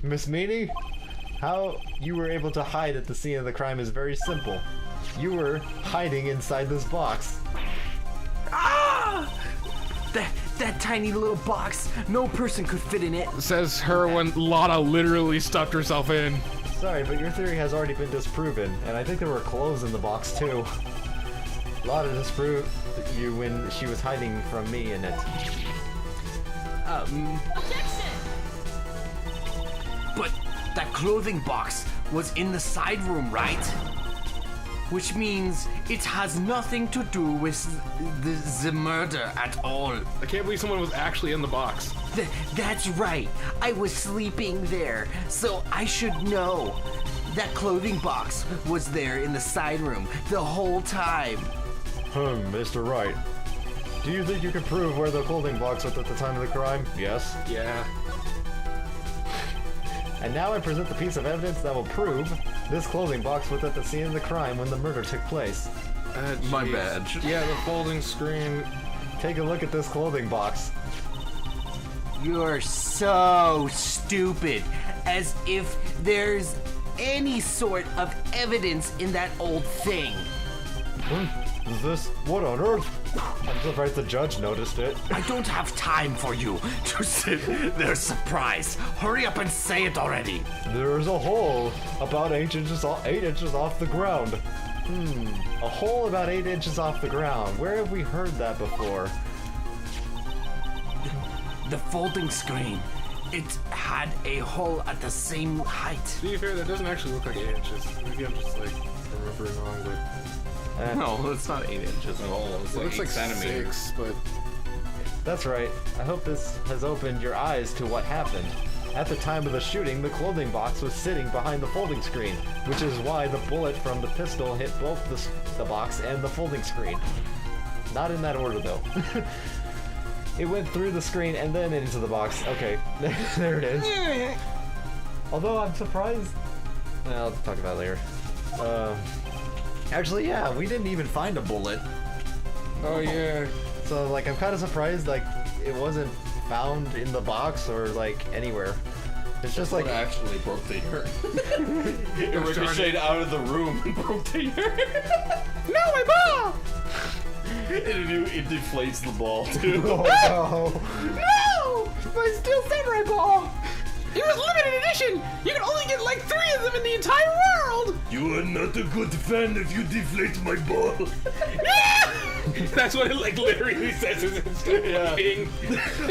Miss Meany, how you were able to hide at the scene of the crime is very simple. You were hiding inside this box. Ah! That tiny little box, no person could fit in it. Says her when Lotta literally stuffed herself in. Sorry, but your theory has already been disproven, and I think there were clothes in the box too. Lotta disproved you when she was hiding from me in it. Objection! But that clothing box was in the side room, right? Which means it has nothing to do with the murder at all. I can't believe someone was actually in the box. That's right. I was sleeping there, so I should know. That clothing box was there in the side room the whole time. Mr. Wright. Do you think you can prove where the clothing box was at the time of the crime? Yes. Yeah. And now I present the piece of evidence that will prove this clothing box was at the scene of the crime when the murder took place. My badge. Yeah, the folding screen. Take a look at this clothing box. You're so stupid. As if there's any sort of evidence in that old thing. Is this? What on earth? I'm surprised the judge noticed it. I don't have time for you to sit there surprised. Hurry up and say it already. There's a hole about 8 inches off the ground. A hole about 8 inches off the ground. Where have we heard that before? The folding screen. It had a hole at the same height. To be fair, that doesn't actually look like 8 inches. Maybe I'm just like remembering wrong, but No, it's not 8 inches at all. It's it looks like 8 centimeters. 6, but That's right. I hope this has opened your eyes to what happened. At the time of the shooting, the clothing box was sitting behind the folding screen, which is why the bullet from the pistol hit both the box and the folding screen. Not in that order, though. It went through the screen and then into the box. Okay, there it is. Although I'm surprised... Well, I'll talk about it later. Actually, yeah, we didn't even find a bullet. oh yeah. So, like, I'm kind of surprised, like, it wasn't found in the box or, like, anywhere. It's just like... What actually broke the urn? It ricocheted out of the room and broke the urn. No, my ball! It deflates the ball, too. Oh, No! My steel samurai ball! It was limited edition! You can only get like 3 of them in the entire world! You are not a good fan if you deflate my ball. That's what it like literally says as it's being.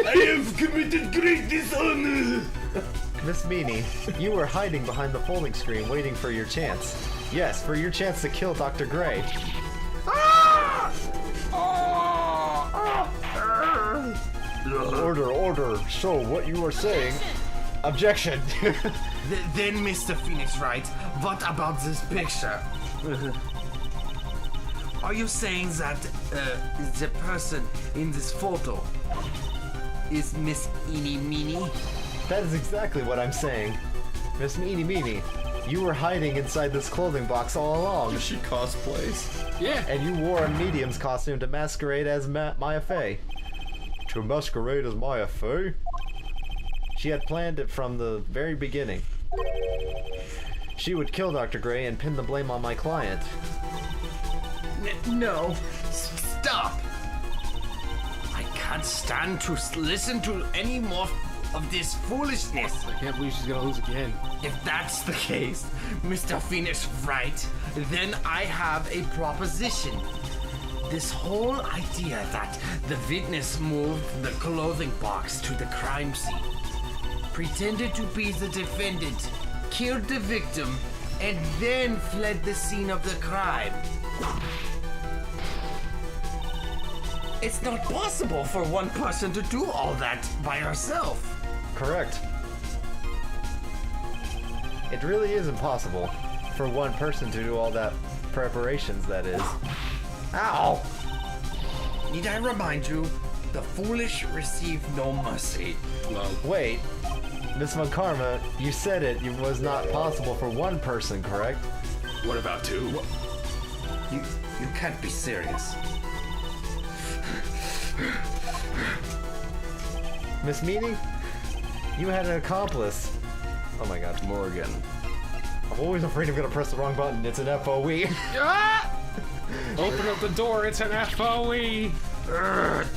I have committed great dishonor. no! Miss Meany, you were hiding behind the folding screen waiting for your chance. Yes, for your chance to kill Dr. Gray. Order. So, what you are saying... Objection! Then, Mr. Phoenix Wright, what about this picture? Are you saying that the person in this photo is Miss Eeny Meeny? That is exactly what I'm saying. Miss Meany Meany, you were hiding inside this clothing box all along. She cosplays. Yeah. And you wore a medium's costume to masquerade as Maya Fey. To masquerade as Maya Fey? She had planned it from the very beginning. She would kill Dr. Gray and pin the blame on my client. No, stop! I can't stand to listen to any more of this foolishness. I can't believe she's gonna lose again. If that's the case, Mr. Phoenix Wright, then I have a proposition. This whole idea that the witness moved the clothing box to the crime scene, pretended to be the defendant, killed the victim, and then fled the scene of the crime. It's not possible for one person to do all that by herself. Correct. It really is impossible for one person to do all that preparations, that is. Ow! Need I remind you, the foolish receive no mercy. Well, Wait, Miss Von Karma, you said it was not possible for one person, correct? what about 2? You can't be serious. Miss Meany, you had an accomplice. Oh my god. Morgan. I'm always afraid I'm gonna press the wrong button. It's an FOE. Ah! Open up the door, it's an FOE!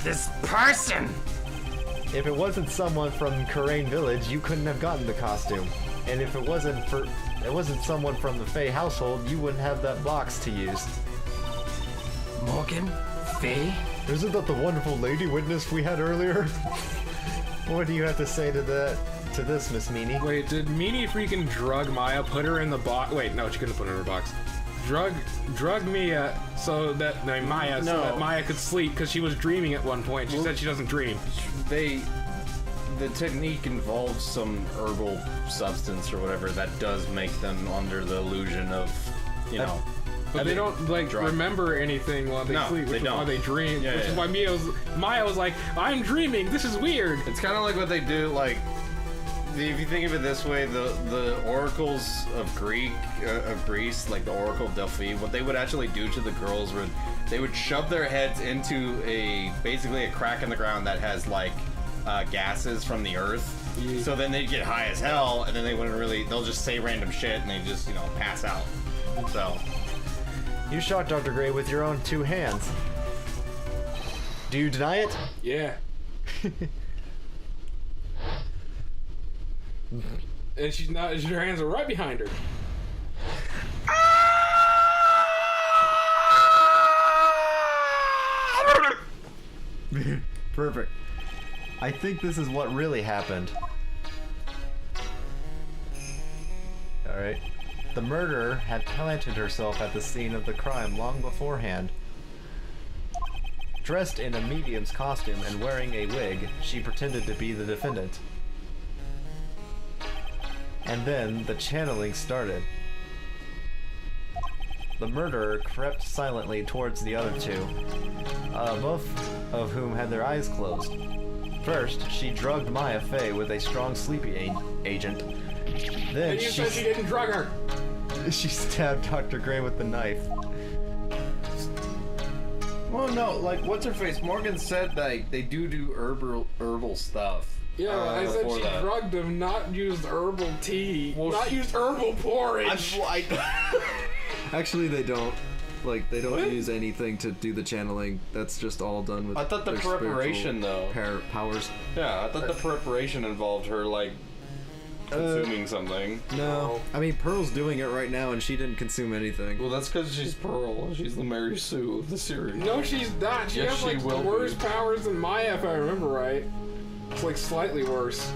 This person! If it wasn't someone from Karain Village, you couldn't have gotten the costume. And if it wasn't someone from the Fae household, you wouldn't have that box to use. Morgan? Faye? Isn't that the wonderful lady witness we had earlier? What do you have to say to this, Miss Meanie? Wait, did Meanie freaking drug Maya, put her in the box? Wait, no, she couldn't put her in her box. Drug Mia so that Maya so that Maya could sleep because she was dreaming at one point. She said she doesn't dream. The technique involves some herbal substance or whatever that does make them under the illusion of, you know. But they don't remember anything while they sleep, which is why they dream. Yeah, which is why Maya was like, "I'm dreaming. This is weird." It's kind of like what they do, like. If you think of it this way, the oracles of Greece, like the Oracle of Delphi, what they would actually do to the girls would they would shove their heads into basically a crack in the ground that has like gases from the earth. Yeah. So then they'd get high as hell, and then they'll just say random shit, and they just pass out. So you shot Dr. Gray with your own 2 hands. Do you deny it? Yeah. And she's not. Her hands are right behind her. Perfect. I think this is what really happened. Alright. The murderer had planted herself at the scene of the crime long beforehand. Dressed in a medium's costume and wearing a wig, she pretended to be the defendant. And then the channeling started. The murderer crept silently towards the other 2, both of whom had their eyes closed. First, she drugged Maya Fey with a strong sleepy agent. Then and you said she didn't drug her! She stabbed Dr. Gray with the knife. well, no, like what's her face? Morgan said that they do herbal stuff. Yeah, I said she drugged him, not used herbal tea, not used herbal porridge. Actually, they don't. Like, they don't use anything to do the channeling. That's just all done with. I thought the their preparation, though. Powers. Yeah, I thought the preparation involved her, like, consuming something. No. I mean, Pearl's doing it right now, and she didn't consume anything. Well, that's because she's Pearl. She's the Mary Sue of the series. No, she's not. She has, like, worse powers than Maya, if I remember right. It's, like, slightly worse.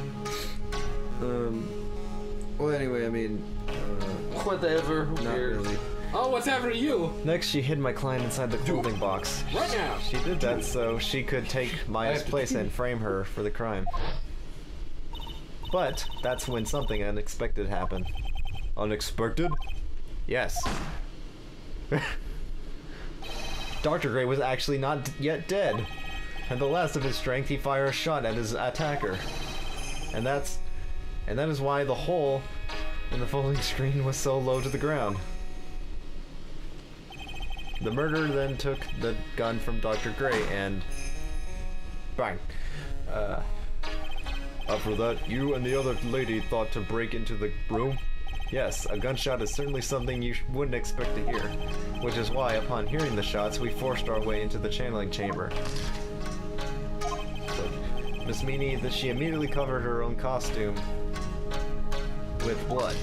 Well, anyway, I mean, whatever. Not really. Oh, what's happening to you? Next, she hid my client inside the clothing box. Right now! She did that so she could take Maya's place and frame her for the crime. But that's when something unexpected happened. Unexpected? Yes. Dr. Gray was actually not yet dead. At the last of his strength, he fired a shot at his attacker. And that is why the hole in the folding screen was so low to the ground. The murderer then took the gun from Dr. Gray and... bang. After that, you and the other lady thought to break into the room? Yes, a gunshot is certainly something you wouldn't expect to hear. Which is why, upon hearing the shots, we forced our way into the channeling chamber. So, Miss Meanie, she immediately covered her own costume with blood.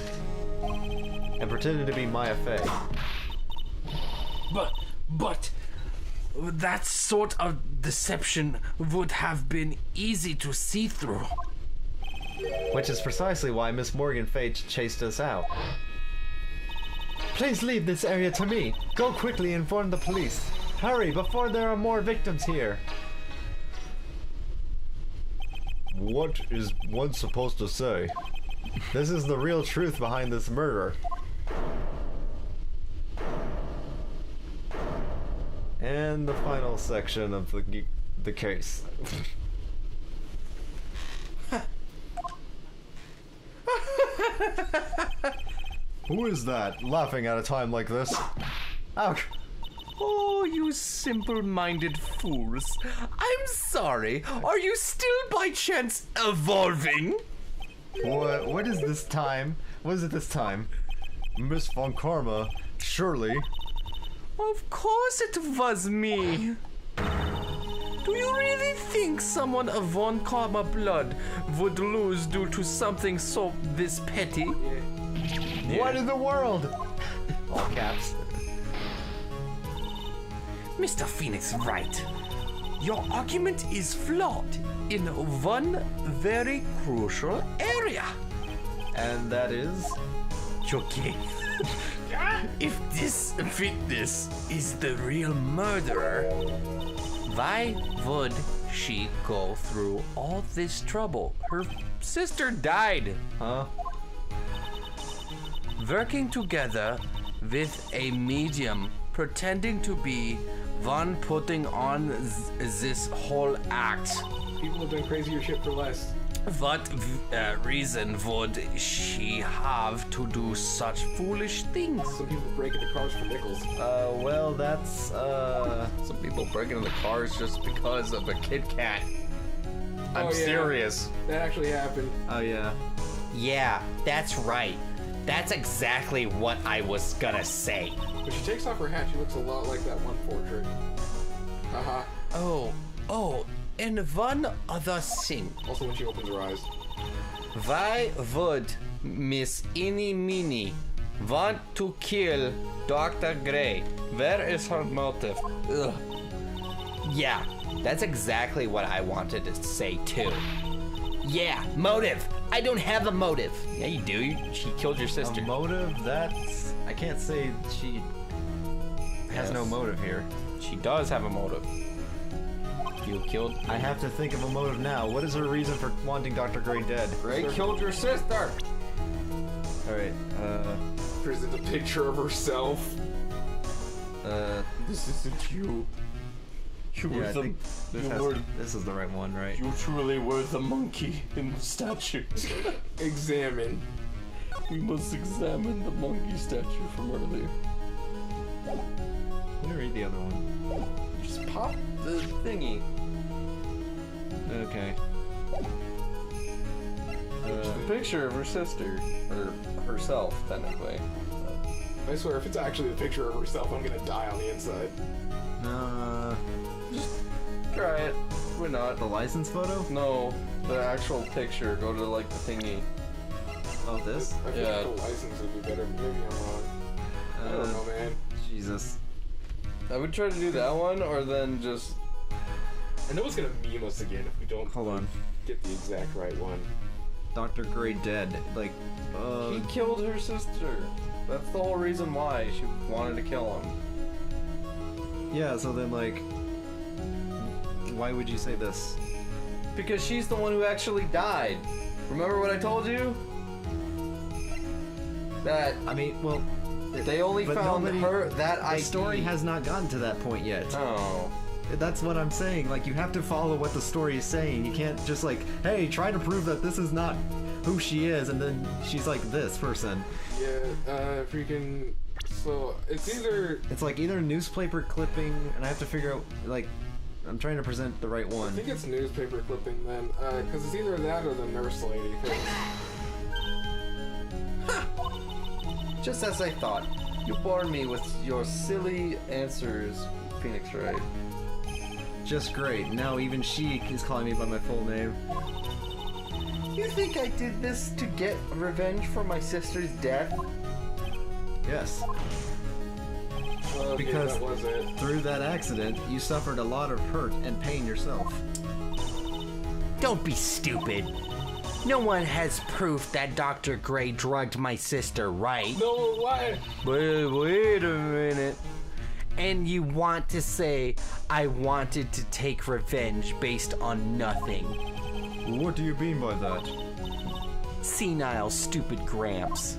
And pretended to be Maya Fey. But that sort of deception would have been easy to see through. Which is precisely why Miss Morgan Fay chased us out. Please leave this area to me. Go quickly and inform the police. Hurry, before there are more victims here. What is one supposed to say? This is the real truth behind this murder. And the final section of the case. Who is that laughing at a time like this? Ouch! Oh, you simple-minded fools. I'm sorry. Are you still by chance evolving? What is this time? What is it this time? Miss Von Karma, surely. Of course it was me. Do you really think someone of Von Karma blood would lose due to something so this petty? What in the world? All caps. Mr. Phoenix Wright, your argument is flawed in one very crucial area. And that is? Okay. If this fitness is the real murderer, why would she go through all this trouble? Her sister died. Huh? Working together with a medium pretending to be one putting on this whole act. People have done crazier shit for less. What reason would she have to do such foolish things? Some people break into cars for nickels. Well, that's, Some people break into the cars just because of a Kit Kat. I'm serious. That actually happened. oh yeah. Yeah, that's right. That's exactly what I was gonna say. When she takes off her hat, she looks a lot like that one portrait. Haha. Oh, and one other thing. Also when she opens her eyes. Why would Miss Eeny Meeny want to kill Dr. Gray? Where is her motive? Ugh. Yeah, that's exactly what I wanted to say too. Yeah, motive. I don't have a motive. Yeah, you do. She killed your sister. A motive? That's... I can't say she has no motive here. She does have a motive. You killed. I have to think of a motive now. What is her reason for wanting Dr. Gray dead? Ray killed your sister. Alright, Presents a picture of herself. This isn't you. You yeah, were I the. think this is the right one, right? You truly were the monkey in the statue. Examine. We must examine the monkey statue from earlier. Let me read the other one. Just pop the thingy. Okay. It's a picture of her sister, or herself, technically. I swear, if it's actually the picture of herself, I'm gonna die on the inside. Try it. We're not. The license photo? No, the actual picture. Go to like the thingy. Oh, this? I feel Yeah. like the license would be better. Maybe I'm wrong. I don't know, man. Jesus. I would try to do that one, or then just. I know it's gonna meme us again if we don't Hold on. get the exact right one. Dr. Gray dead. Like, He killed her sister. That's the whole reason why she wanted to kill him. yeah, so then, like, why would you say this? Because she's the one who actually died. Remember what I told you? That I mean, well, they only but found nobody- her that the ID. story has not gotten to that point yet. Oh. That's what I'm saying. Like, you have to follow what the story is saying. You can't just like, hey, try to prove that this is not who she is, and then she's like this person. Yeah, freaking. So it's either. It's like either newspaper clipping, and I have to figure out, like, I'm trying to present the right I one. think it's newspaper clipping then, because it's either that or the nurse lady. 'cause Just as I thought. You bored me with your silly answers, Phoenix Wright. Just great. Now even she is calling me by my full name. You think I did this to get revenge for my sister's death? Yes. Okay, Because- that was it. Through that accident, you suffered a lot of hurt and pain yourself. Don't be stupid. No one has proof that Dr. Gray drugged my sister, right? No, why? Wait a minute. And you want to say I wanted to take revenge based on nothing? What do you mean by that? Senile, stupid Gramps.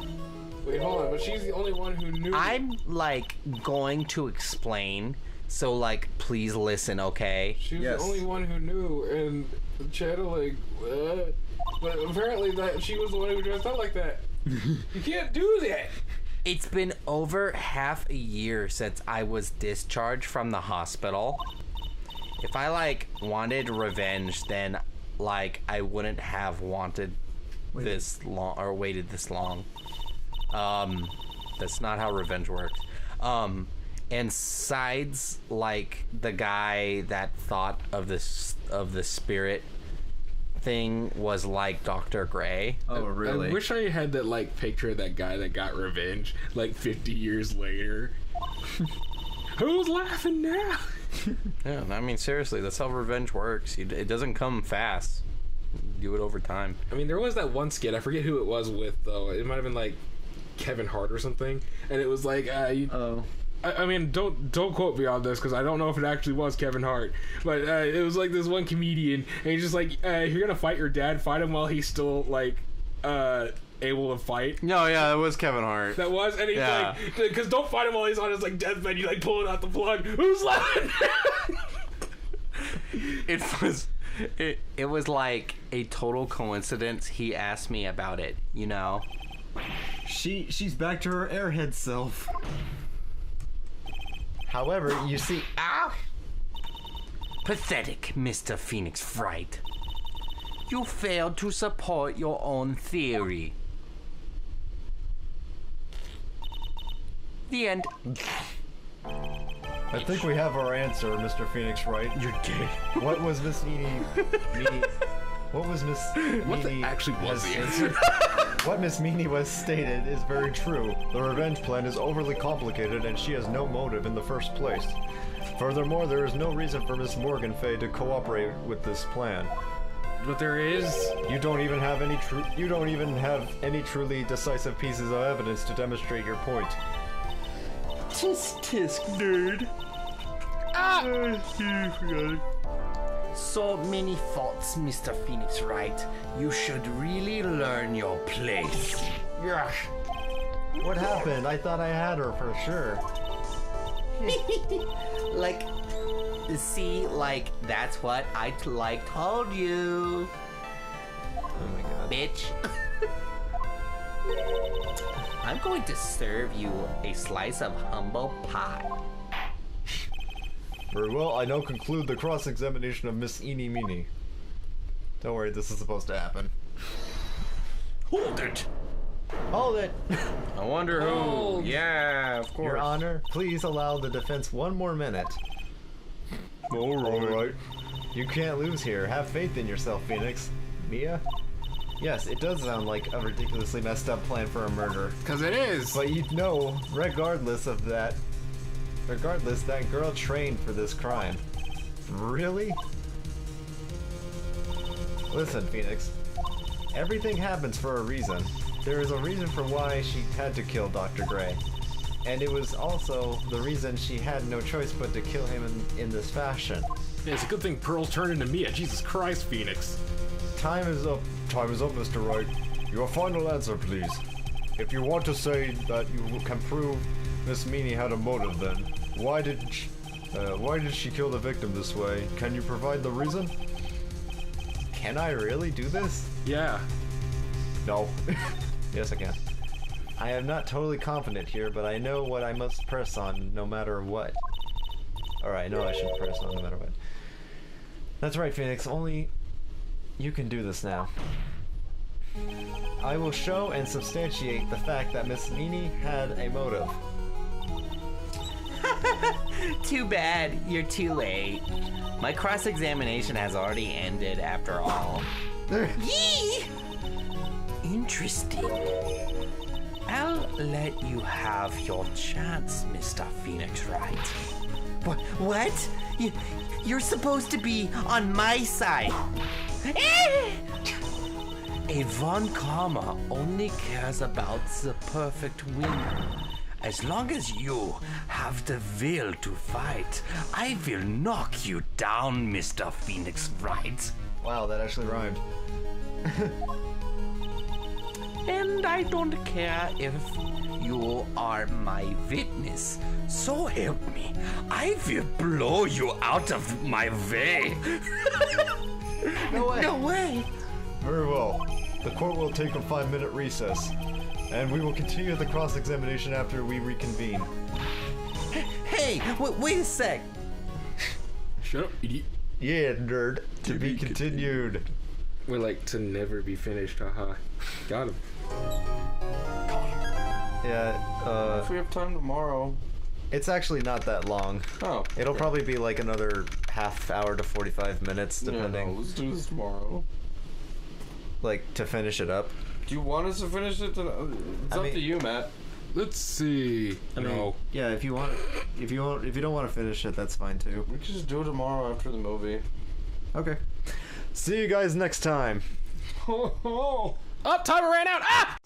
Wait, hold on, but she's the only one who knew. I'm like going to explain, so like please listen, okay? She was Yes. the only one who knew, and Chad like, what? But apparently that she was the one who dressed up like that. You can't do that. It's been over half a year since I was discharged from the hospital. If I like wanted revenge, then like I wouldn't have wanted this long or waited this long. That's not how revenge works. And sides like the guy that thought of the spirit thing was like Dr. Gray. Oh, really? I wish I had that like picture of that guy that got revenge like 50 years later. Who's laughing now? Yeah, I mean seriously, that's how revenge works. It doesn't come fast. You do it over time. I mean, there was that one skit. I forget who it was with though. It might have been like Kevin Hart or something, and it was like, I mean, don't quote me on this because I don't know if it actually was Kevin Hart, but it was like this one comedian, and he's just like, you're gonna fight your dad, fight him while he's still like able to fight. No, yeah, it was Kevin Hart. That was, and he's like, because don't fight him while he's on his like deathbed. You like pulling out the plug. Who's laughing? It was like a total coincidence. He asked me about it, you know. She's back to her airhead self. However, you see, Pathetic, Mr. Phoenix Wright. You failed to support your own theory. The end. I think we have our answer, Mr. Phoenix Wright. You're gay. What was Miss What was Miss What Meany actually was the answer? What Miss Meany was stated is very true. The revenge plan is overly complicated and she has no motive in the first place. Furthermore, there is no reason for Miss Morgan Fay to cooperate with this plan. But there is. You don't even have any truly decisive pieces of evidence to demonstrate your point. Tisk tisk, nerd. So many thoughts, Mr. Phoenix Wright. You should really learn your place. What happened? I thought I had her for sure. Like, see, like, that's what I told you. Oh my god. Bitch. I'm going to serve you a slice of humble pie. Very well, I now conclude the cross-examination of Miss Eeny Meeny. Don't worry, this is supposed to happen. Hold it. Hold it! I wonder who. Yeah, of course. Your Honor, please allow the defense one more minute. Alright. You can't lose here. Have faith in yourself, Phoenix. Mia? Yes, it does sound like a ridiculously messed up plan for a murder. Because it is. But you know, regardless, that girl trained for this crime. Really? Listen, Phoenix. Everything happens for a reason. There is a reason for why she had to kill Dr. Gray. And it was also the reason she had no choice but to kill him in this fashion. Yeah, it's a good thing Pearl turned into Mia. Jesus Christ, Phoenix. Time is up. Time is up, Mr. Wright. Your final answer, please. If you want to say that you can prove Miss Meany had a motive, then why did she kill the victim this way? Can you provide the reason? Can I really do this? Yeah. No. Yes, I can. I am not totally confident here, but I know what I must press on no matter what. Alright, I know I should press on no matter what. That's right, Phoenix. Only you can do this now. I will show and substantiate the fact that Miss Meany had a motive. Too bad, you're too late. My cross-examination has already ended after all. Yee! Interesting. I'll let you have your chance, Mr. Phoenix Wright. What? You're supposed to be on my side. A Von Karma only cares about the perfect winner. As long as you have the will to fight, I will knock you down, Mr. Phoenix Wright. Wow, that actually rhymed. And I don't care if you are my witness. So help me, I will blow you out of my way. No way. No way. Very well. The court will take a 5-minute recess, and we will continue the cross-examination after we reconvene. Hey, wait a sec. Shut up, idiot. Yeah, nerd. To be continued. We're like to never be finished. Haha. Got him. Yeah, If we have time tomorrow. it's actually not that long. Oh. It'll probably be like another half hour to 45 minutes, depending. Yeah, no, let's do this tomorrow. Like, to finish it up. Do you want us to finish it? It's up to you, Matt. Let's see. No. Yeah, if you don't want to finish it, that's fine too. We can just do it tomorrow after the movie. Okay. See you guys next time. Oh, timer ran out. Ah!